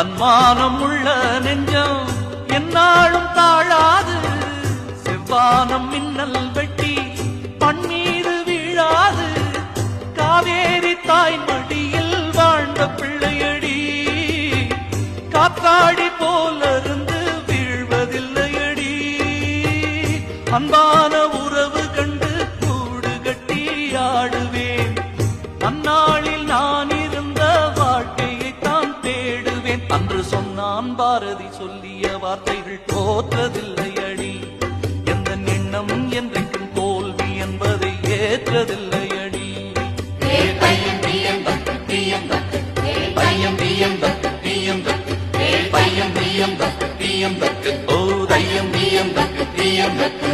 தன்மானம் உள்ள நெஞ்சம் என்னாலும் தாழாது. செவ்வானம் மின்னல் வெட்டி பண்மீது வீழாது. காவேரி தாய் மடியில் வாழ்ந்த பிள்ளையடி காத்தாடி போலிருந்து வீழ்வதில்லையடி. அன்பான உறவு கண்டு கூடு கட்டி ஆடுவேன். அந்நாளில் நான் இருந்த வாழ்க்கையை தான் தேடுவேன். அன்று சொன்னான் பாரதி சொல்லிய வார்த்தைகள் தோற்றதில்லையடி. எந்த எண்ணம் என்றைக்கும் தோல்வி என்பதை ஏற்றதில்லையடி. பையம் பியம் பக்கு பியம் பக்கு பையம் பியம் பக்கு பியம் பக்கு பையம் பியம் பக்கு பியம் பக்கு ஓ தையம் பியம் பக்கு பியம் பக்கு